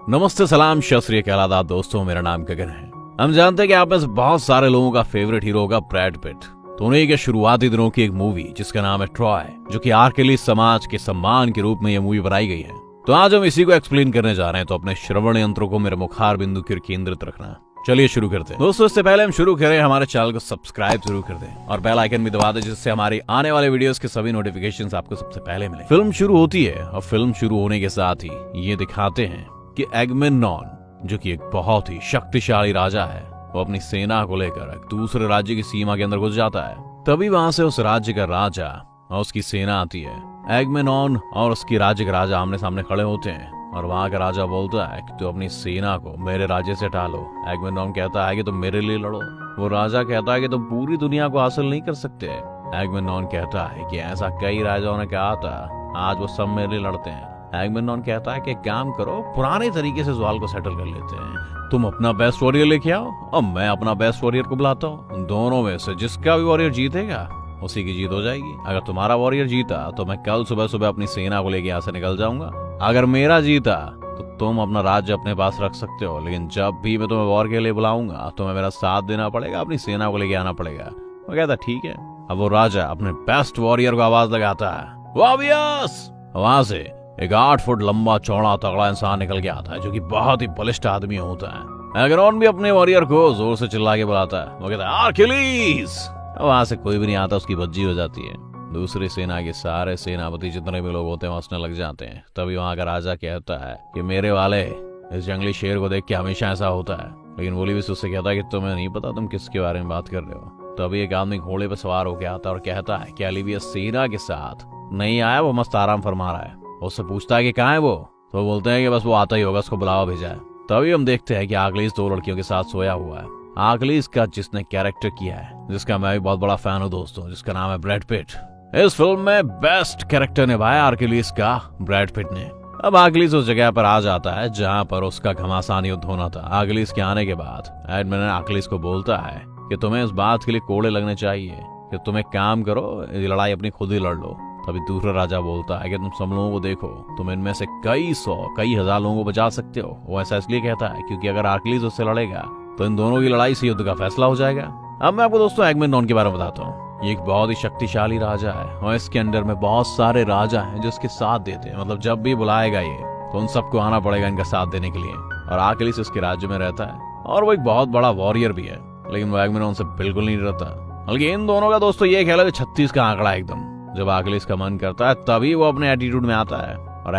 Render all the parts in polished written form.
नमस्ते, सलाम, सत श्री अकाल, आदाब दोस्तों। मेरा नाम गगन है। हम जानते हैं कि आप में से बहुत सारे लोगों का फेवरेट हीरो होगा ब्रैड पिट। तो उन्हीं के शुरुआती दिनों की एक मूवी जिसका नाम है ट्रॉय, जो कि आर के लिए समाज के सम्मान के रूप में यह मूवी बनाई गई है। तो आज हम इसी को एक्सप्लेन करने जा रहे हैं, तो अपने श्रवण यंत्रों को मेरे मुखार बिंदु की ओर केंद्रित रखना। चलिए शुरू करते हैं। दोस्तों, इससे पहले हम शुरू करें, हमारे चैनल को सब्सक्राइब जरूर कर दें और बेल आइकन भी दबा दें, जिससे हमारी आने वाले वीडियोस के सभी नोटिफिकेशंस आपको सबसे पहले मिले। फिल्म शुरू होती है और फिल्म शुरू होने के साथ ही ये दिखाते हैं कि एगमेम्नॉन, जो कि एक बहुत ही शक्तिशाली राजा है, वो अपनी सेना को लेकर एक दूसरे राज्य की सीमा के अंदर घुस जाता है। तभी वहां से उस राज्य का राजा और उसकी सेना आती है। एगमेम्नॉन और उसकी राज्य के राजा आमने सामने खड़े होते हैं और वहां का राजा बोलता है कि तू अपनी सेना को मेरे राज्य से हटा लो। एगमेम्नॉन कहता है कि तुम मेरे लिए लड़ो। वो राजा कहता है कि तुम पूरी दुनिया को हासिल नहीं कर सकते। एगमेम्नॉन कहता है कि ऐसा कई राजाओं ने कहा था, आज वो सब मेरे लिए लड़ते हैं। एगमेम्नॉन कहता है कि काम करो, पुराने तरीके से सवाल को सेटल कर लेते हैं। तुम अपना बेस्ट वॉरियर लेके आओ और मैं अपना बेस्ट वॉरियर को बुलाता हूँ। दोनों में से जिसका भी वॉरियर जीतेगा उसी की जीत हो जाएगी। अगर तुम्हारा वॉरियर जीता तो मैं कल सुबह सुबह अपनी सेना को लेके यहाँ से निकल जाऊंगा। अगर मेरा जीता तो तुम अपना राज्य अपने पास रख सकते हो, लेकिन जब भी मैं तुम्हें वॉर के लिए बुलाऊंगा तुम्हें मेरा साथ देना पड़ेगा, अपनी सेना को लेके आना पड़ेगा। वो कहता ठीक है। अब वो राजा अपने बेस्ट वॉरियर को आवाज लगाता है, वॉरियर्स। वहां से एक 8 फुट लंबा चौड़ा तगड़ा इंसान निकल के आता है, जो कि बहुत ही बलिष्ठ आदमी होता है। एगमेम्नॉन भी अपने वॉरियर को जोर से चिल्ला के बुलाता है। वो कहता है आर्किलीज। वहां से कोई भी नहीं आता, उसकी बज्जी हो जाती है। दूसरी सेना के सारे सेनापति जितने भी लोग होते हैं हंसने लग जाते हैं। तभी वहां का राजा कहता है कि मेरे वाले, इस जंगली शेर को देख के हमेशा ऐसा होता है। लेकिन बोली भी उससे कहता है कि तुम्हें नहीं पता तुम किसके बारे में बात कर रहे हो। तभी एक आदमी घोड़े पर सवार होकर आता है और कहता है कि अलीविया सेना के साथ नहीं आया, वो मस्त आराम फरमा रहा है। उससे पूछता है कि कहाँ है वो, तो बोलते हैं कि बस वो आता ही होगा, उसको बुलावा भेजा है। तभी हम देखते हैं कि आर्किलीज 2 लड़कियों के साथ सोया हुआ है। आर्किलीज का जिसने कैरेक्टर किया है, जिसका मैं भी बहुत बड़ा फैन हूँ दोस्तों, जिसका नाम है ब्रैड पिट। इस फिल्म में बेस्ट कैरेक्टर निभाया आर्किलीज का ब्रैड पिट ने। अब आर्किलीज उस जगह पर आ जाता है जहाँ पर उसका घमासान युद्ध होना था। आर्किलीज के आने के बाद एडमिरल आर्किलीज को बोलता है कि तुम्हें इस बात के लिए कोड़े लगने चाहिए कि तुम एक काम करो, ये लड़ाई अपनी खुद ही लड़ लो। तभी दूसरा राजा बोलता है कि तुम सब लोगों को देखो, तुम इनमें से कई 100 कई हजार लोगों को बचा सकते हो। वो ऐसा इसलिए कहता है क्योंकि अगर आर्किलीज उससे लड़ेगा तो इन दोनों की लड़ाई से युद्ध का फैसला हो जाएगा। अब मैं आपको दोस्तों एगमेम्नॉन के बारे में बताता हूँ। ये एक बहुत ही शक्तिशाली राजा है और इसके अंडर में बहुत सारे राजा हैं जो इसके साथ देते हैं। मतलब जब भी बुलाएगा ये तो उन सबको आना पड़ेगा इनका साथ देने के लिए। और आर्किलीज उसके राज्य में रहता है और वो एक बहुत बड़ा वॉरियर भी है, लेकिन वो एगमेम्नॉन से बिल्कुल नहीं रहता। बल्कि इन दोनों का दोस्तों ये खेल है 36 का आंकड़ा एकदम। जब आर्किलीज का मन करता है तभी वो अपने एटीट्यूड में आता है। और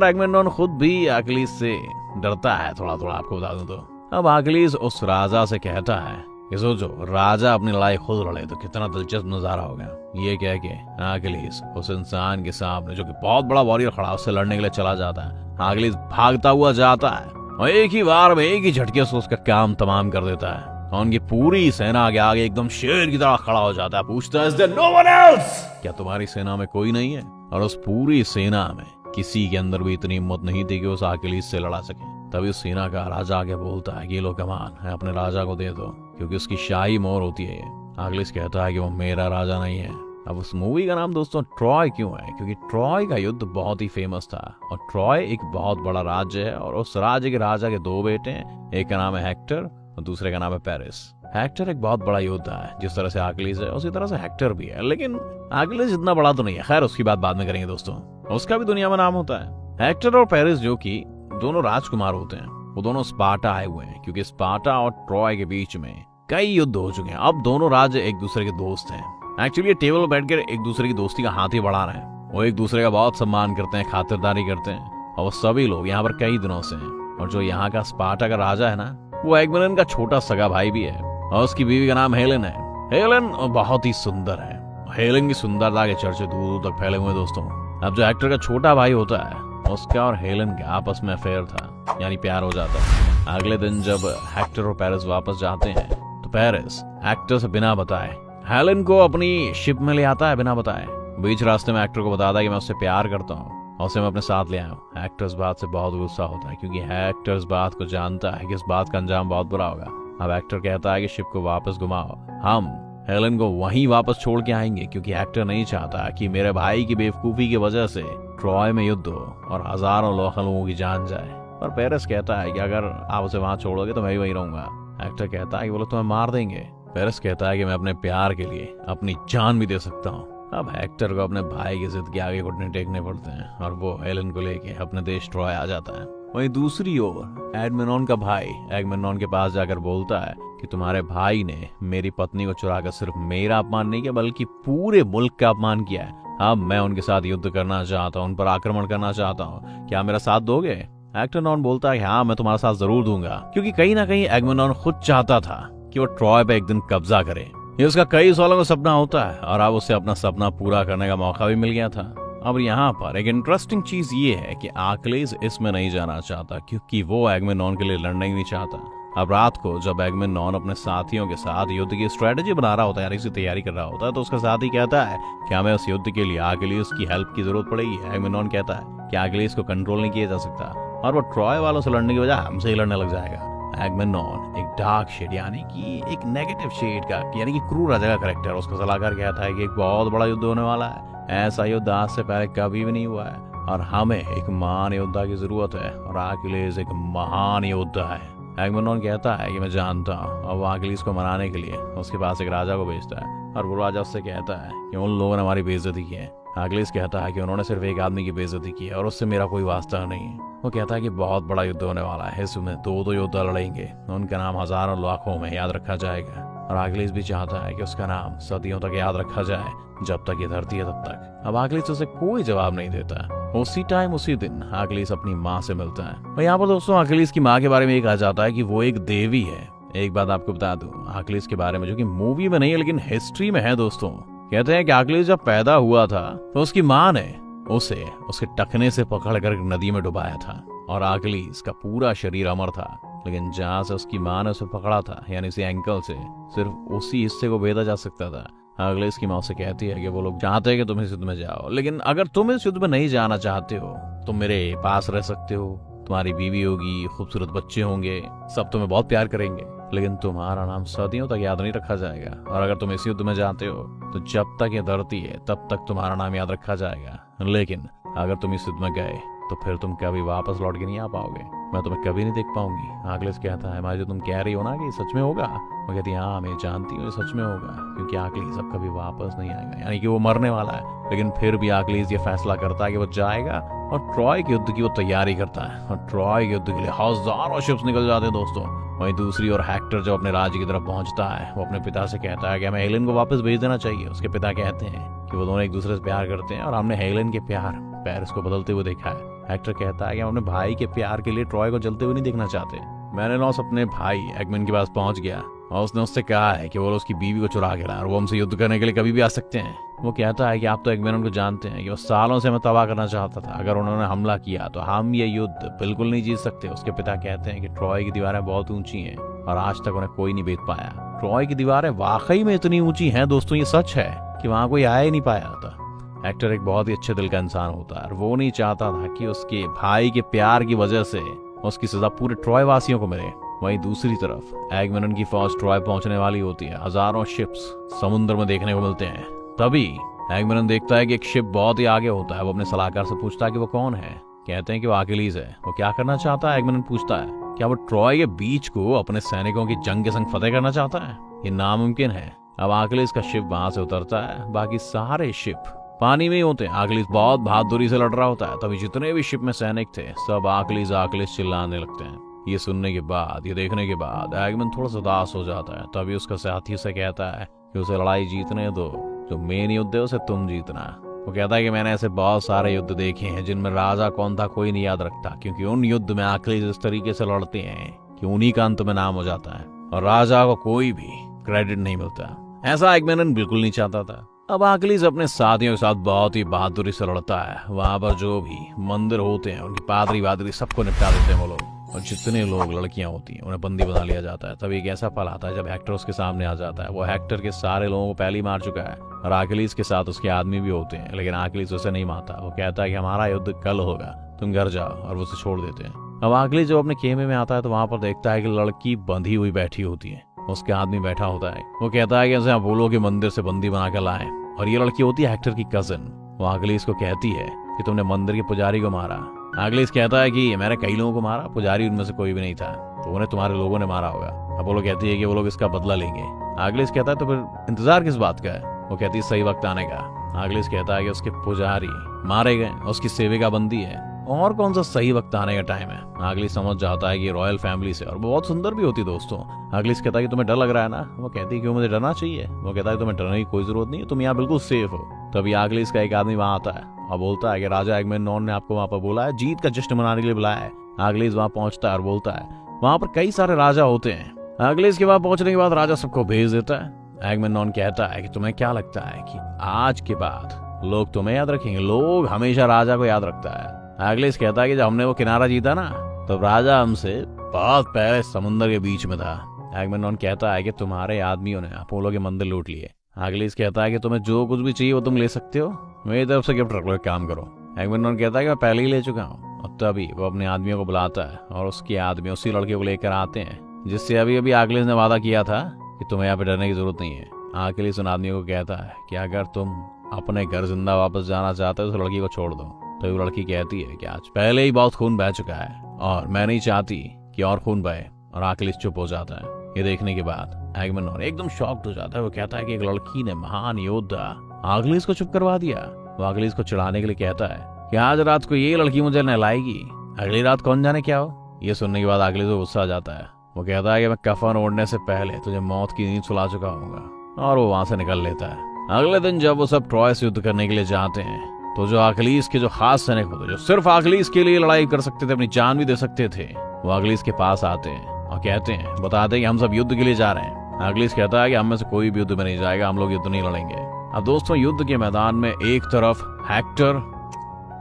एगमेम्नॉन खुद भी आर्किलीज से डरता है थोड़ा थोड़ा, आपको बता दूं तो। अब आर्किलीज उस राजा से कहता है कि सोचो, राजा अपनी लड़ाई खुद लड़े तो कितना दिलचस्प नजारा होगा। ये कह के आर्किलीज उस इंसान के सामने, जो कि बहुत बड़ा वॉरियर खड़ा, उससे लड़ने के लिए चला जाता है। आर्किलीज भागता हुआ जाता है और एक ही बार में एक ही झटके से उसका काम तमाम कर देता है। और उनकी पूरी सेना के आगे एकदम शेर की तरह खड़ा हो जाता है। पूछता है, Is there no one else? क्या तुम्हारी सेना में कोई नहीं है? और उस पूरी सेना में किसी के अंदर भी इतनी हिम्मत नहीं थी कि उस आर्किलीज से लड़ा सके। तभी उस सेना का राजा आगे बोलता है कि लो कमान है, अपने राजा को दे दो, क्योंकि उसकी शाही मोहर होती है। आर्किलीज कहता है कि वो मेरा राजा नहीं है। अब उस मूवी का नाम दोस्तों ट्रॉय क्यों है? क्योंकि ट्रॉय का युद्ध बहुत ही फेमस था और ट्रॉय एक बहुत बड़ा राज्य है और उस राज्य के राजा के 2 बेटे हैं। एक का नाम है हेक्टर और दूसरे का नाम है पेरिस। हेक्टर एक बहुत बड़ा योद्धा है, जिस तरह से आर्किलीज है उसी तरह से हेक्टर भी है, लेकिन आर्किलीज इतना बड़ा तो नहीं है। खैर, उसकी बात बाद में करेंगे दोस्तों, उसका भी दुनिया में नाम होता है। हेक्टर और पेरिस, जो कि दोनों राजकुमार होते हैं, वो दोनों स्पार्टा आए हुए हैं, क्योंकि स्पार्टा और ट्रॉय के बीच में कई युद्ध हो चुके हैं। अब दोनों राज्य एक दूसरे के दोस्त हैं। एक्चुअली ये टेबल पर बैठकर एक दूसरे की दोस्ती का हाथ ही बढ़ा रहे हैं। वो एक दूसरे का बहुत सम्मान करते हैं, खातिरदारी करते हैं और वो सभी लोग यहाँ पर कई दिनों से हैं। और जो यहाँ का स्पार्टा का राजा है ना, वो एगमेम्नॉन का छोटा सगा भाई भी है और उसकी बीवी का नाम हेलेन है। हेलेन बहुत ही सुंदर है। हेलेन की सुंदरता के चर्चे दूर दूर तक फैले हुए हैं दोस्तों। अब जो हेक्टर का छोटा भाई होता है, उसका और हेलेन का आपस में अफेयर था, यानी प्यार हो जाता है। अगले दिन जब हेक्टर और पेरिस वापस जाते हैं तो पेरिस हेक्टर से बिना बताए हेलेन को अपनी शिप में ले आता है, बिना बताए। बीच रास्ते में हेक्टर को बताता है कि मैं उससे प्यार करता हूँ और उसे मैं अपने साथ ले आया हूँ। हेक्टर इस बात से बहुत गुस्सा होता है, क्योंकि हेक्टर इस बात को जानता है कि इस बात का अंजाम बहुत बुरा होगा। अब हेक्टर कहता है कि शिप को वापस घुमाओ, हम हेलेन को वहीं वापस छोड़ के आएंगे, क्योंकि हेक्टर नहीं चाहता कि मेरे भाई की बेवकूफी की वजह से ट्रॉय में युद्ध हो और हजारों लोगों की जान जाए। पर पेरिस कहता है कि अगर आप उसे वहां छोड़ोगे तो मैं भी वहीं रहूंगा। एक्टर कहता है कि वो लोग तुम्हें मार देंगे। पेरिस कहता है कि मैं अपने प्यार के लिए अपनी जान भी दे सकता हूँ। अब हेक्टर को अपने भाई की जिद के आगे घुटने टेकने पड़ते हैं और वो हेलेन को लेके अपने देश ट्रॉय आ जाता है। वहीं दूसरी ओर एगमेम्नॉन का भाई एगमेम्नॉन के पास जाकर बोलता है कि तुम्हारे भाई ने मेरी पत्नी को चुराकर सिर्फ मेरा अपमान नहीं किया बल्कि पूरे मुल्क का अपमान किया है। अब मैं उनके साथ युद्ध करना चाहता हूँ, उन पर आक्रमण करना चाहता हूँ, क्या मेरा साथ दोगे? एगमेम्नॉन बोलता है हाँ मैं तुम्हारा साथ जरूर दूंगा, क्योंकि कहीं ना कहीं एगमेम्नॉन खुद चाहता था कि वो ट्रॉय पे एक दिन कब्जा करे। ये उसका कई सालों का सपना होता है और अब उसे अपना सपना पूरा करने का मौका भी मिल गया था। अब यहाँ पर एक इंटरेस्टिंग चीज ये है कि आर्किलीज इसमें नहीं जाना चाहता क्योंकि वो एगमेम्नॉन के लिए लड़ना ही नहीं चाहता। अब रात को जब एगमेम्नॉन अपने साथियों के साथ युद्ध की स्ट्रेटेजी बना रहा होता है, यानी इसकी तैयारी कर रहा होता है, तो उसका साथी कहता है कि हमें उस युद्ध के लिए आर्किलीज की हेल्प की जरूरत पड़ेगी। एगमेम्नॉन कहता है कि आर्किलीज को कंट्रोल नहीं किया जा सकता और वो ट्रॉय वालों से लड़ने की बजाय हमसे ही लड़ने लग जाएगा। एगमेम्नॉन एक डार्क शेड यानी कि एक नेगेटिव शेड का यानी कि क्रूर राजा का कैरेक्टर, उसका सलाहकार कहता है कि एक बहुत बड़ा युद्ध होने वाला है, ऐसा युद्ध आज से पहले कभी भी नहीं हुआ है और हमें एक महान योद्धा की जरूरत है और आर्किलीज एक महान योद्धा है। एगमेम्नॉन कहता है कि मैं जानता हूँ और वो आर्किलीज को मनाने के लिए उसके पास एक राजा को भेजता है और वो राजा उससे कहता है कि उन लोगों ने हमारी बेइज्जती की है। आर्किलीज कहता है कि उन्होंने सिर्फ एक आदमी की बेइज्जती की है और उससे मेरा कोई वास्ता नहीं है। वो कहता है कि बहुत बड़ा युद्ध होने वाला है, इसमें दो योद्धा लड़ेंगे, उनका नाम हजारों लाखों में याद रखा जाएगा और आर्किलीज भी चाहता है कि उसका नाम सदियों तक याद रखा जाए, जब तक ये धरती है तब तक। अब आर्किलीज उसे कोई जवाब नहीं देता। उसी टाइम उसी दिन आर्किलीज अपनी माँ से मिलता है और यहाँ पर दोस्तों आर्किलीज की माँ के बारे में ये कहा जाता है कि वो एक देवी है। एक बात आपको बता दूं आर्किलीज के बारे में, जो कि मूवी में नहीं है लेकिन हिस्ट्री में है दोस्तों। कहते हैं कि आर्किलीज जब पैदा हुआ था तो उसकी माँ ने उसे उसके टखने से पकड़कर नदी में डुबाया था और आर्किलीज का पूरा शरीर अमर था, लेकिन जहाँ से उसकी माँ ने उसे पकड़ा था यानी इसी एंकल से, सिर्फ उसी हिस्से को भेदा जा सकता था। आर्किलीज की माँ से कहती है कि वो लोग चाहते हैं कि तुम इस युद्ध में जाओ, लेकिन अगर तुम इस युद्ध में नहीं जाना चाहते हो तुम मेरे पास रह सकते हो, तुम्हारी बीवी होगी, खूबसूरत बच्चे होंगे, सब तुम्हें बहुत प्यार करेंगे, लेकिन तुम्हारा नाम सदियों तक याद नहीं रखा जाएगा। और अगर तुम इस युद्ध में जाते हो तो जब तक ये धरती है तब तक तुम्हारा नाम याद रखा जाएगा, लेकिन अगर तुम इस युद्ध में गए तो फिर तुम कभी वापस लौट के नहीं आ पाओगे, मैं तुम्हें कभी नहीं देख पाऊंगी। आर्किलीज कहता है माँ जो तुम कह रही हो ना कि सच में होगा? वो कहती है हाँ मैं जानती हूँ सच में होगा, क्योंकि आर्किलीज अब कभी वापस नहीं आएगा, यानी कि वो मरने वाला है। लेकिन फिर भी आर्किलीज ये फैसला करता है कि वो जाएगा और ट्रॉय के युद्ध की वो तैयारी करता है और ट्रॉय के युद्ध के लिए हजारों शिप्स निकल जाते हैं दोस्तों। वहीं दूसरी ओर हेक्टर जो अपने राज्य की तरफ पहुंचता है वो अपने पिता से कहता है कि हमें हेलेन को वापस भेज देना चाहिए। उसके पिता कहते हैं कि वो दोनों एक दूसरे से प्यार करते हैं और हमने हेलेन के प्यार पेरिस को बदलते हुए देखा है। हेक्टर कहता है कि हम अपने भाई के प्यार के लिए ट्रॉय को जलते हुए नहीं देखना चाहते। मेनेलॉस अपने भाई एगमेन के पास पहुंच गया और उसने उससे कहा है कि वो उसकी बीवी को चुरा के लाए और वो हमसे युद्ध करने के लिए कभी भी आ सकते हैं। वो कहता है कि आप तो एगमेम्नॉन को जानते हैं कि वो सालों से हमें तबाह करना चाहता था, अगर उन्होंने हमला किया तो हम ये युद्ध बिल्कुल नहीं जीत सकते। उसके पिता कहते हैं कि ट्रॉय की दीवारें बहुत ऊंची हैं और आज तक उन्हें कोई नहीं भेद पाया। ट्रॉय की दीवारें वाकई में इतनी ऊंची हैं दोस्तों, ये सच है कि वहां कोई आया ही नहीं पाया था। एक्टर एक बहुत ही अच्छे दिल का इंसान होता है और वो नहीं चाहता था कि उसके भाई के प्यार की वजह से उसकी सजा पूरे ट्रॉय वासियों को मिले। वहीं दूसरी तरफ एगमेम्नॉन की फौज ट्रॉय पहुंचने वाली होती है, हजारों शिप्स समुद्र में देखने को मिलते हैं। तभी एगमेम्नॉन देखता है कि एक शिप बहुत ही आगे होता है। वो अपने सलाहकार से पूछता है कि वो कौन है। कहते हैं कि वो आर्किलीज है। वो क्या करना चाहता है? एगमेम्नॉन पूछता है क्या वो ट्रॉय के बीच को अपने सैनिकों की जंग के संग फतेह करना चाहता है? ये नामुमकिन है। अब आर्किलीज का शिप वहां से उतरता है, बाकी सारे शिप पानी में ही होते हैं। आर्किलीज बहुत बहादुरी से लड़ रहा होता है। तभी जितने भी शिप में सैनिक थे सब आर्किलीज आर्किलीज चिल्लाने लगते हैं। ये सुनने के बाद, ये देखने के बाद एगमेम्नॉन थोड़ा सा उदास हो जाता है। तभी उसका साथी से कहता है कि उसे लड़ाई जीतने दो, जो मेन युद्ध है उसे तुम जीतना। वो कहता है कि मैंने ऐसे बहुत सारे युद्ध देखे हैं जिनमें राजा कौन था कोई नहीं याद रखता, क्योंकि उन युद्ध में आर्किलीज इस तरीके से लड़ते हैं कि उन्हीं का अंत में नाम हो जाता है और राजा को कोई भी क्रेडिट नहीं मिलता। ऐसा एगमेम्नॉन बिल्कुल नहीं चाहता था। अब आर्किलीज अपने साथियों के साथ बहुत ही बहादुरी से लड़ता है। वहां पर जो भी मंदिर होते हैं उनकी पादरी वादरी सबको निपटा देते हैं वो लोग, और जितने लोग लड़कियां होती हैं उन्हें बंदी बना लिया जाता है। तभी एक ऐसा पल आता है जब हेक्टर उसके सामने आ जाता है। वो हेक्टर के सारे लोगों को पहले ही मार चुका है और आर्किलीज के साथ उसके आदमी भी होते हैं, लेकिन आर्किलीज उसे नहीं मारता। वो कहता है कि हमारा युद्ध कल होगा, तुम घर जाओ, और वो उसे छोड़ देते हैं। अब आर्किलीज जब अपने खेमे में आता है तो वहां पर देखता है कि लड़की बंधी हुई बैठी होती है, उसके आदमी बैठा होता है। वो कहता है कि उसे अपोलो के मंदिर से बंदी बना कर लाए, और ये लड़की होती है हेक्टर की कजन। वो आर्किलीज को कहती है कि तुमने मंदिर के पुजारी को मारा, अखिलेश कहता है कि मैंने कई लोगों को मारा, पुजारी उनमें से कोई भी नहीं था, तो उन्हें तुम्हारे लोगों ने मारा होगा। अपोलो कहती है कि वो लोग इसका बदला लेंगे। अखिलेश कहता है तो फिर इंतजार किस बात का है? वो कहती है सही वक्त आने का। अखिलेश कहता है कि उसके पुजारी मारे गए, उसकी सेविका बंदी है, और कौन सा सही वक्त आने का टाइम है। अखिलेश समझ जाता है कि रॉयल फैमिली से और बहुत सुंदर भी होती दोस्तों। अखिलेश कहता है कि तुम्हें डर लग रहा है ना? वो कहती है क्यों मुझे डरना चाहिए? वो कहता है तुम्हें डरने की कोई जरूरत नहीं है, तुम यहाँ बिल्कुल सेफ हो। तभी अखिलेश का एक आदमी वहां आता है और बोलता है कि राजा एगमेम्नॉन ने आपको वहां पर बोला है, जीत का जश्न मनाने के लिए बुलाया है। अखिलेश वहां पहुंचता है और बोलता है वहां पर कई सारे राजा होते हैं। अखिलेश के वहां पहुंचने के बाद राजा सबको भेज देता है। एगमेम्नॉन कहता है कि तुम्हें क्या लगता है कि आज के बाद लोग तुम्हें याद रखेंगे? लोग हमेशा राजा को याद रखता है। अखिलेश कहता है कि जब हमने वो किनारा जीता ना, तो राजा हमसे बहुत पहले समुद्र के बीच में था। एगमेम्नॉन कहता है कि तुम्हारे आदमियों ने अपोलो के मंदिर लूट लिए। अखिलेश कहता है कि तुम्हें जो कुछ भी चाहिए वो तुम ले सकते हो, मेरी तरफ से गिफ्ट रख लो, एक काम करो। एगमेम्नॉन कहता है कि मैं पहले ही ले चुका हूँ। और तभी वो अपने आदमियों को बुलाता है और उसके आदमी उसी लड़के को लेकर आते हैं जिससे अभी अभी अखिलेश ने वादा किया था कि तुम्हें यहाँ पे डरने की जरूरत नहीं है। अखिलेश उन आदमियों को कहता है कि अगर तुम अपने घर जिंदा वापस जाना चाहते हो तो लड़की को छोड़ दो। तो वो लड़की कहती है कि आज पहले ही बहुत खून बह चुका है और मैं नहीं चाहती कि और खून बहे। और अखिलेश चुप हो जाता है। ये देखने के बाद एगमेम्नॉन एकदम शॉक्ड हो जाता है। वो कहता है कि एक लड़की ने महान योद्धा अखिलेश को चुप करवा दिया। वो अखिलेश को चिढ़ाने के लिए कहता है कि आज रात को ये लड़की मुझे नहलाएगी, अगली रात कौन जाने क्या हो। ये सुनने के बाद अखिलेश को गुस्सा आ जाता है। वो कहता है कि मैं कफन ओढ़ने से पहले तुझे मौत की नींद सुला चुका हूँ, और वो वहां से निकल लेता है। अगले दिन जब वो सब ट्रॉय से युद्ध करने के लिए जाते हैं तो जो अखिलेश के जो खास सैनिक होते, जो सिर्फ अखिलेश के लिए लड़ाई कर सकते थे, अपनी जान भी दे सकते थे, वो अखिलेश के पास आते हैं और कहते हैं, बताते हैं कि हम सब युद्ध के लिए जा रहे हैं। अखिलेश कहता है कि हम में से कोई भी युद्ध में नहीं जाएगा, हम लोग युद्ध नहीं लड़ेंगे। अब दोस्तों युद्ध के मैदान में एक तरफ हेक्टर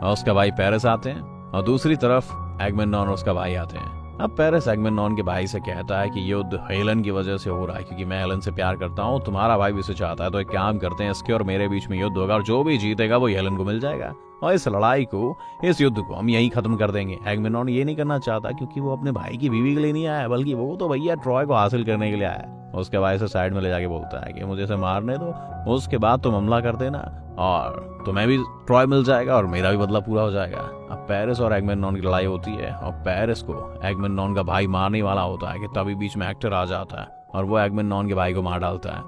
और उसका भाई पेरिस आते हैं और दूसरी तरफ एगमेम्नॉन और उसका भाई आते हैं। अब पेरिस एगमेम्नॉन के भाई से कहता है कि युद्ध हेलन की वजह से हो रहा है, क्योंकि मैं हेलन से प्यार करता हूँ, तुम्हारा भाई भी उसे चाहता है, तो एक काम करते हैं, इसके और मेरे बीच में युद्ध होगा और जो भी जीतेगा वो हेलन को मिल जाएगा और इस लड़ाई को, इस युद्ध को हम यहीं खत्म कर देंगे। एगमेम्नॉन ये नहीं करना चाहता क्योंकि वो अपने भाई की बीवी के लिए नहीं आया, बल्कि वो तो भैया ट्रॉय को हासिल करने के लिए आया है। उसके भाई से साइड में ले जाके बोलता है कि मुझे इसे मारने दो, उसके बाद तुम हमला कर देना और तुम्हें भी ट्रॉय मिल जाएगा और मेरा भी बदला पूरा हो जाएगा। अब पेरिस और एगमेम्नॉन की लड़ाई होती है और पेरिस को एगमेम्नॉन का भाई मारने वाला होता है कि तभी बीच में हेक्टर आ जाता है और वो एगमेम्नॉन के भाई को मार डालता है।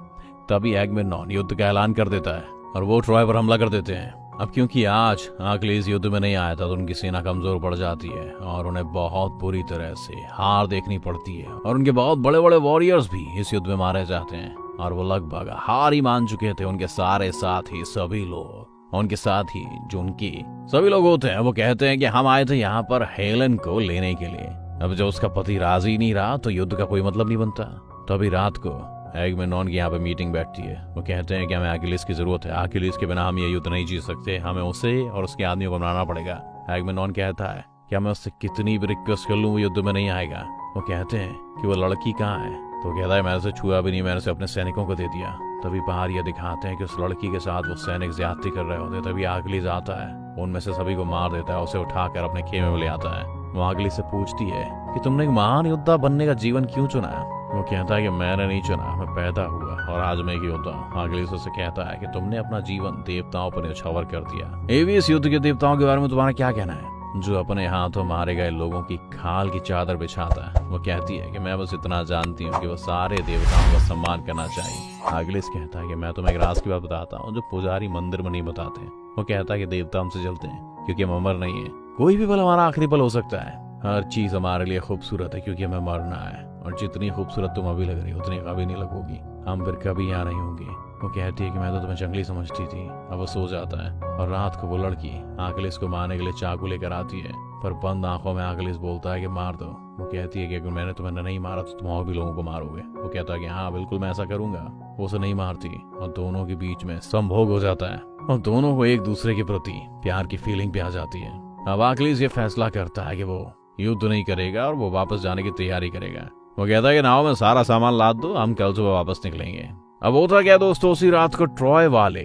तभी एगमेम्नॉन युद्ध का ऐलान कर देता है और वो ट्रॉय पर हमला कर देते हैं। अब क्योंकि आज अखिलेश युद्ध में नहीं आया था तो उनकी सेना कमजोर पड़ जाती है और उन्हें बहुत बुरी तरह से हार देखनी पड़ती है और उनके बहुत बड़े बड़े वॉरियर्स भी इस युद्ध में मारे जाते हैं और वो लगभग हार ही मान चुके थे। उनके सारे साथी सभी लोग, उनके साथ ही जो उनकी सभी लोग होते हैं, वो कहते हैं कि हम आए थे यहाँ पर हेलन को लेने के लिए। अब जब उसका पति राजी नहीं रहा तो युद्ध का कोई मतलब नहीं बनता। तो अभी रात को एगमेम्नॉन की यहाँ पे मीटिंग बैठती है। वो कहते हैं कि हमें अखिलेश की जरूरत है, अखिलेश के बिना हम ये युद्ध नहीं जीत सकते, हमें उसे और उसके आदमियों को बनाना पड़ेगा। एगमेम्नॉन कहता है कि मैं उससे कितनी भी रिक्वेस्ट कर लूं वो युद्ध में नहीं आएगा। वो कहते हैं कि वो लड़की कहाँ है? तो कहता है मैंने उसे छुआ भी नहीं, मैंने उसे अपने सैनिकों को दे दिया। तभी बाहर ये दिखाते हैं कि उस लड़की के साथ वो सैनिक ज्यादती कर रहे होते। तभी अखिलेश आता है, उनमें से सभी को मार देता है, उसे उठाकर अपने खेमे में ले आता है। वो अखिलेश से पूछती है कि तुमने एक महान योद्धा बनने का जीवन क्यों चुना है? वो कहता है कि मैंने नहीं चुना, मैं पैदा हुआ और आज मैं एक योद्धा हूँ। अखिलेश उससे कहता है कि तुमने अपना जीवन देवताओं पर न्यौछावर कर दिया। एवीएस युद्ध के देवताओं के बारे में तुम्हारा क्या कहना है, जो अपने हाथों मारे गए लोगों की खाल की चादर बिछाता है? वो कहती है कि मैं बस इतना जानती हूँ कि वो सारे देवताओं का सम्मान करना चाहिए। अखिलेश कहता है कि मैं तुम्हें एक राज की बात बताता हूँ जो पुजारी मंदिर में नहीं बताते। वो कहता है कि देवता हमसे चलते हैं क्योंकि हम अमर नहीं है, कोई भी पल हमारा आखिरी पल हो सकता है। हर चीज हमारे लिए खूबसूरत है क्योंकि हमें मरना है, और जितनी खूबसूरत तुम अभी लग रही हो उतनी कभी नहीं लगोगी, हम फिर कभी यहाँ नहीं होंगे। वो कहती है कि मैं तो तुम्हें जंगली समझती थी। अब वो सो जाता है और रात को वो लड़की अखिलेश को मारने के लिए चाकू लेकर आती है, पर बंद आंखों में अखिलेश बोलता है कि मार दो। वो कहती है कि अगर मैंने तुम्हें नहीं मारा तो तुम और भी लोगों को मारोगे। वो कहता है कि हाँ बिल्कुल मैं ऐसा करूंगा। वो उसे नहीं मारती और दोनों के बीच में संभोग हो जाता है और दोनों को एक दूसरे के प्रति प्यार की फीलिंग भी आ जाती है। अब अखिलेश ये फैसला करता है कि वो युद्ध नहीं करेगा और वो वापस जाने की तैयारी करेगा। वो कहता है कि नाव में सारा सामान लाद दो, हम कल सुबह वापस निकलेंगे। अब होता क्या दोस्तों, उसी रात को ट्रॉय वाले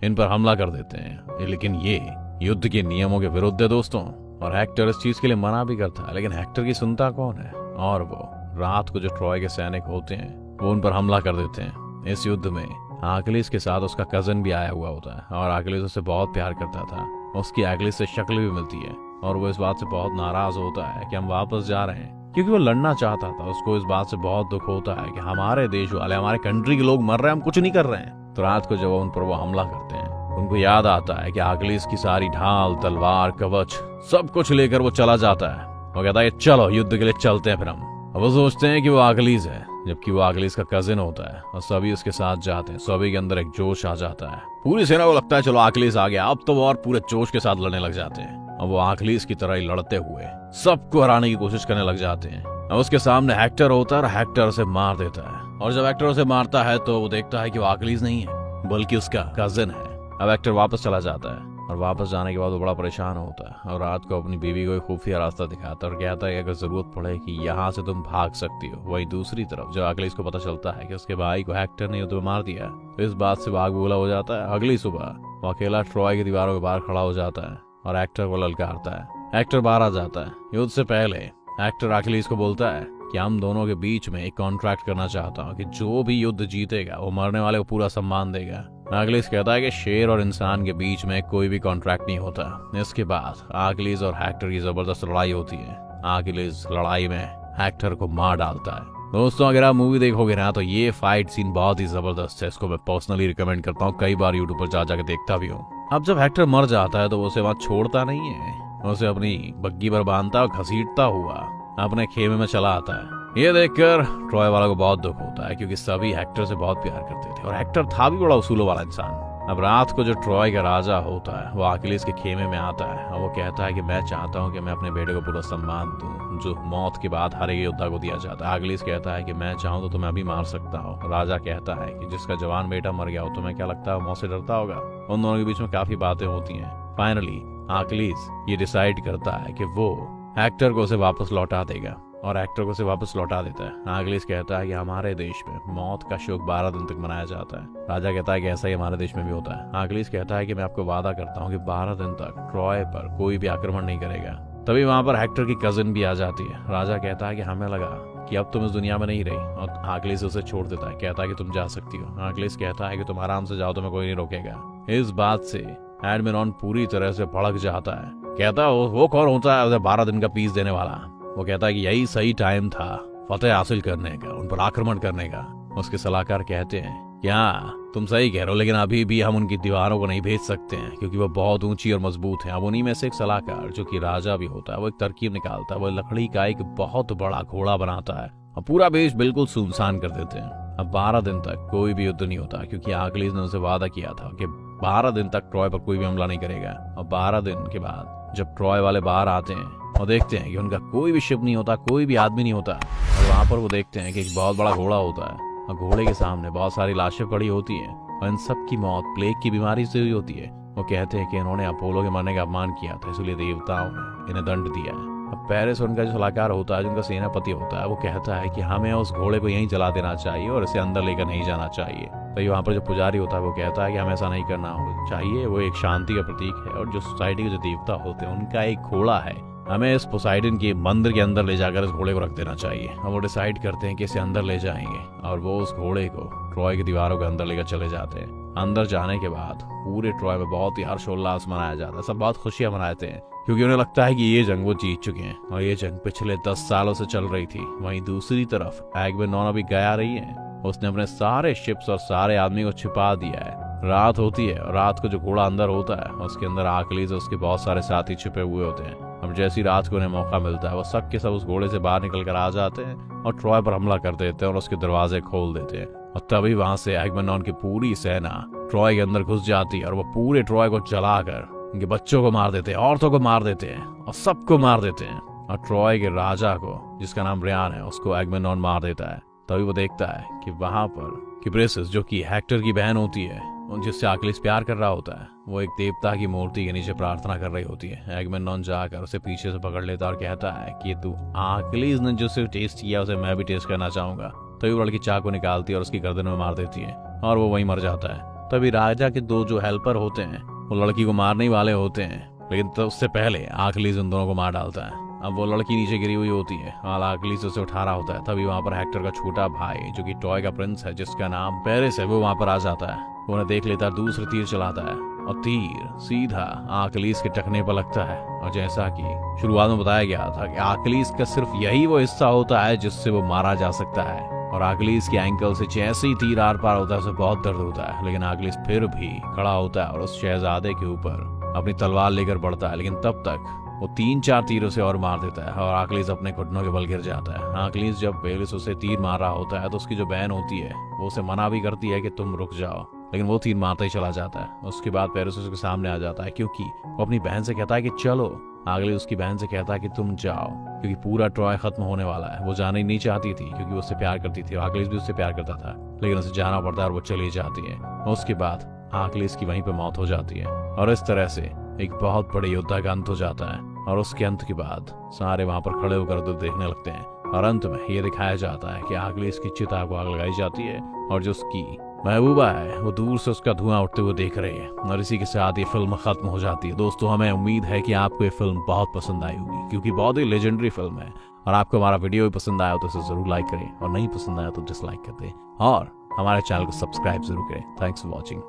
इन पर हमला कर देते हैं, लेकिन ये युद्ध के नियमों के विरुद्ध है दोस्तों, और हेक्टर इस चीज के लिए मना भी करता है, लेकिन हेक्टर की सुनता कौन है। और वो रात को जो ट्रॉय के सैनिक होते हैं वो उन पर हमला कर देते हैं। इस युद्ध में अखिलेश के साथ उसका कजन भी आया हुआ होता है और अखिलेश उससे बहुत प्यार करता था। उसकी अखिलेश से शक्ल भी मिलती है, और वो इस बात से बहुत नाराज होता है कि हम वापस जा रहे हैं, क्योंकि वो लड़ना चाहता था। उसको इस बात से बहुत दुख होता है कि हमारे देश वाले, हमारे कंट्री के लोग मर रहे हैं, हम कुछ नहीं कर रहे हैं। तो रात को जब उन पर वो हमला करते हैं, उनको याद आता है कि आर्किलिस की सारी ढाल, तलवार, कवच सब कुछ लेकर वो चला जाता है। वो कहता है चलो युद्ध के लिए चलते हैं फिर हम। अब वो सोचते हैं कि वो आर्किलिस है, जबकि वो आर्किलिस का कजिन होता है, और सभी उसके साथ जाते हैं। सभी के अंदर एक जोश आ जाता है। पूरी सेना को लगता है चलो आर्किलिस आ गया, अब तो वो और पूरे जोश के साथ लड़ने लग जाते हैं। और वो आर्किलिस की तरह ही लड़ते हुए सबको हराने की कोशिश करने लग जाते हैं। अब उसके सामने हेक्टर होता है और हेक्टर उसे मार देता है। और जब हेक्टर उसे मारता है तो वो देखता है कि वो आर्किलिस नहीं है बल्कि उसका कजिन है। अब हेक्टर वापस चला जाता है, और वापस जाने के बाद वो बड़ा परेशान होता है, और रात को अपनी बीवी को एक खुफिया रास्ता दिखाता है और कहता है कि अगर जरूरत पड़े कि यहाँ से तुम भाग सकती हो। वहीं दूसरी तरफ जब आर्किलिस को पता चलता है कि उसके भाई को हेक्टर ने युद्ध में मार दिया, तो इस बात से भाग भूला हो जाता है। अगली सुबह वो अकेला ट्रॉय की दीवारों के बाहर खड़ा हो जाता है और हेक्टर को ललकारता है। हेक्टर बाहर आ जाता है। युद्ध से पहले हेक्टर आर्किलिस को बोलता है कि हम दोनों के बीच में एक कॉन्ट्रैक्ट करना चाहता हूँ कि जो भी युद्ध जीतेगा वो मरने वाले को पूरा सम्मान देगा। आर्किलिस कहता है कि शेर और इंसान के बीच में कोई भी कॉन्ट्रैक्ट नहीं होता। इसके बाद आर्किलिस और हेक्टर की जबरदस्त लड़ाई होती है। आर्किलिस लड़ाई में हेक्टर को मार डालता है। दोस्तों अगर आप मूवी देखोगे ना तो ये फाइट सीन बहुत ही जबरदस्त है। इसको मैं पर्सनली रिकमेंड करता हूँ, कई बार यूट्यूब पर जा जाकर देखता भी हूँ। अब जब हेक्टर मर जाता है तो वो उसे वहां छोड़ता नहीं है, उसे अपनी बग्गी पर बांधता और घसीटता हुआ अपने खेमे में चला आता है। ये देखकर ट्रॉय वाला को बहुत दुख होता है, क्योंकि सभी हेक्टर से बहुत प्यार करते थे और हेक्टर था भी बड़ा उसूलों वाला इंसान। अब रात को जो ट्रॉय का राजा होता है वो आर्किलिस के खेमे में आता है और वो कहता है कि मैं चाहता हूँ कि मैं अपने बेटे को पूरा सम्मान दूं जो मौत के बाद हर एक योद्धा को दिया जाता है। आर्किलिस कहता है कि मैं चाहूँ तो तुम्हें अभी मार सकता हूँ। राजा कहता है कि जिसका जवान बेटा मर गया हो तुम्हें क्या लगता है मौत से डरता होगा। उन दोनों के बीच में काफी बातें होती हैं। फाइनली आर्किलिस ये डिसाइड करता है कि वो हेक्टर को उसे वापस लौटा देगा और हेक्टर को उसे वापस लौटा देता है। आर्किलिस कहता है कि हमारे देश में मौत का शोक 12 दिन तक मनाया जाता है। राजा कहता है कि ऐसा ही हमारे देश में भी होता है। आर्किलिस कहता है कि मैं आपको वादा करता हूँ कि 12 दिन तक ट्रॉय पर कोई भी आक्रमण नहीं करेगा। तभी वहां पर हेक्टर की कजिन भी आ जाती है। राजा कहता है कि हमें लगा कि अब तुम इस दुनिया में नहीं रही, और आर्किलिस उसे छोड़ देता है, कहता है कि तुम जा सकती हो। आर्किलिस कहता है कि तुम आराम से जाओ, तुम्हें कोई नहीं रोकेगा। इस बात से एडमिरॉन पूरी तरह से भड़क जाता है। कहता है वो कौन होता है उसे 12 दिन का पीस देने वाला। वो कहता है कि यही सही टाइम था फतेह हासिल करने का, उन पर आक्रमण करने का। उसके सलाहकार कहते हैं कि हाँ तुम सही कह रहे हो, लेकिन अभी भी हम उनकी दीवारों को नहीं भेज सकते हैं क्योंकि वो बहुत ऊंची और मजबूत है। अब उन्हीं में से एक सलाहकार जो कि राजा भी होता है वो एक तरकीब निकालता है। वो लकड़ी का एक बहुत बड़ा घोड़ा बनाता है और पूरा देश बिल्कुल सुनसान कर देते हैं। अब 12 दिन तक कोई भी युद्ध नहीं होता क्योंकि आर्किलिस ने उनसे वादा किया था कि 12 दिन तक ट्रॉय पर कोई भी हमला नहीं करेगा। और 12 दिन के बाद जब ट्रॉय वाले बाहर आते हैं और देखते हैं कि उनका कोई भी शिप नहीं होता, कोई भी आदमी नहीं होता, और वहां पर वो देखते हैं कि एक बहुत बड़ा घोड़ा होता है और घोड़े के सामने बहुत सारी लाशें पड़ी होती हैं और इन सब की मौत प्लेग की बीमारी से हुई होती है। वो कहते हैं कि इन्होंने अपोलो के मरने का अपमान किया था, इसलिए देवताओं ने इन्हें दंड दिया है। अब पेरिस उनका जो सलाहकार होता है, जिनका सेनापति होता है, वो कहता है कि हमें उस घोड़े को यहीं जला देना चाहिए और इसे अंदर लेकर नहीं जाना चाहिए। तो वहाँ पर जो पुजारी होता है वो कहता है कि हमें ऐसा नहीं करना चाहिए, वो एक शांति का प्रतीक है और जो सोसाइटी के जो देवता होते हैं उनका एक घोड़ा है, हमें इस पोसाइडन के मंदिर के अंदर ले जाकर इस घोड़े को रख देना चाहिए। हम वो डिसाइड करते हैं कि इसे अंदर ले जाएंगे और वो उस घोड़े को ट्रॉय की दीवारों के अंदर लेकर चले जाते हैं। अंदर जाने के बाद पूरे ट्रॉय में बहुत ही हर्षोल्लास मनाया जाता है, सब बहुत खुशियां मनाते हैं क्योंकि उन्हें लगता है कि ये जंग वो जीत चुके हैं और ये जंग पिछले 10 सालों से चल रही थी। वहीं दूसरी तरफ एगमेम्नॉन अभी गया रही है, उसने अपने सारे शिप्स और सारे आदमी को छिपा दिया है। रात होती है और रात को जो घोड़ा अंदर होता है उसके अंदर आर्किलिस उसके बहुत सारे साथी छिपे हुए होते हैं। अब जैसी रात को उन्हें मौका मिलता है वो सब के सब उस घोड़े से बाहर निकल कर आ जाते हैं और ट्रॉय पर हमला कर देते हैं और उसके दरवाजे खोल देते हैं। और तभी वहां से एगमेम्नॉन की पूरी सेना ट्रॉय के अंदर घुस जाती है और वो पूरे ट्रॉय को जलाकर उनके बच्चों को मार देते हैं, औरतों को मार देते हैं और सबको मार देते हैं। और ट्रॉय के राजा को, जिसका नाम ब्रियान है, उसको एगमेम्नॉन मार देता है। तभी वो देखता है कि वहां पर किप्रिसिस, जो कि हेक्टर की बहन होती है, जिससे आर्किलिस प्यार कर रहा होता है, वो एक देवता की मूर्ति के नीचे प्रार्थना कर रही होती है। एगमेम्नॉन जाकर उसे पीछे से पकड़ लेता और कहता है कि तू आर्किलिस ने जो सिर्फ टेस्ट किया उसे मैं भी टेस्ट करना चाहूंगा। तभी वो लड़की चाकू निकालती है और उसकी गर्दन में मार देती है और वो वहीं मर जाता है। तभी राजा के 2 जो हेल्पर होते हैं वो लड़की को मारने वाले होते हैं, लेकिन तो उससे पहले आर्किलिस उन दोनों को मार डालता है। अब वो लड़की नीचे गिरी हुई होती है और आर्किलिस उसे उठा रहा होता है। तभी वहां पर हेक्टर का छोटा भाई, जो कि ट्रॉय का प्रिंस है, जिसका नाम पेरिस है, वो वहां पर आ जाता है। वो उन्हें देख लेता है, दूसरे तीर चलाता है और तीर सीधा आर्किलीस के टखने पर लगता है। और जैसा कि शुरुआत में बताया गया था कि आर्किलीस का सिर्फ यही वो हिस्सा होता है जिससे वो मारा जा सकता है, और आर्किलीस के एंकल से जैसे ही तीर आर पार होता है उसे बहुत दर्द होता है, लेकिन आर्किलीस फिर भी खड़ा होता है और उस शहजादे के ऊपर अपनी तलवार लेकर बढ़ता है। लेकिन तब तक वो 3-4 तीरों से और मार देता है और आर्किलीस अपने घुटनों के बल गिर जाता है। आर्किलीस जब पेरिस उसे तीर मार रहा होता है तो उसकी जो बहन होती है वो उसे मना भी करती है कि तुम रुक जाओ, लेकिन वो तीर मारता ही चला जाता है। उसके बाद पेरिस उसके सामने आ जाता है क्योंकि वो अपनी बहन से कहता है कि चलो। आर्किलीस उसकी बहन से कहता है कि तुम जाओ क्योंकि पूरा ट्रॉय खत्म होने वाला है। वो जाना ही नहीं चाहती थी क्योंकि वो उससे प्यार करती थी, आर्किलीस भी उससे प्यार करता था, लेकिन उसे जाना पड़ता है और वो चली जाती है। उसके बाद आर्किलीस की वहीं पे मौत हो जाती है और इस तरह से एक बहुत बड़े योद्धा का अंत हो जाता है। और उसके अंत के बाद सारे वहां पर खड़े होकर उधर देखने लगते हैं और अंत में ये दिखाया जाता है कि आर्किलीस की चिता को आग लगाई जाती है और जो उसकी महबूबा है वो दूर से उसका धुआं उठते हुए देख रही है। और इसी के साथ ये फिल्म खत्म हो जाती है। दोस्तों, हमें उम्मीद है कि आपको ये फिल्म बहुत पसंद आई होगी क्योंकि बहुत ही लेजेंडरी फिल्म है। और आपको हमारा वीडियो भी पसंद आया तो इसे जरूर लाइक करें और नहीं पसंद आया तो डिसलाइक कर दें और हमारे चैनल को सब्सक्राइब जरूर करें। Thanks for watching.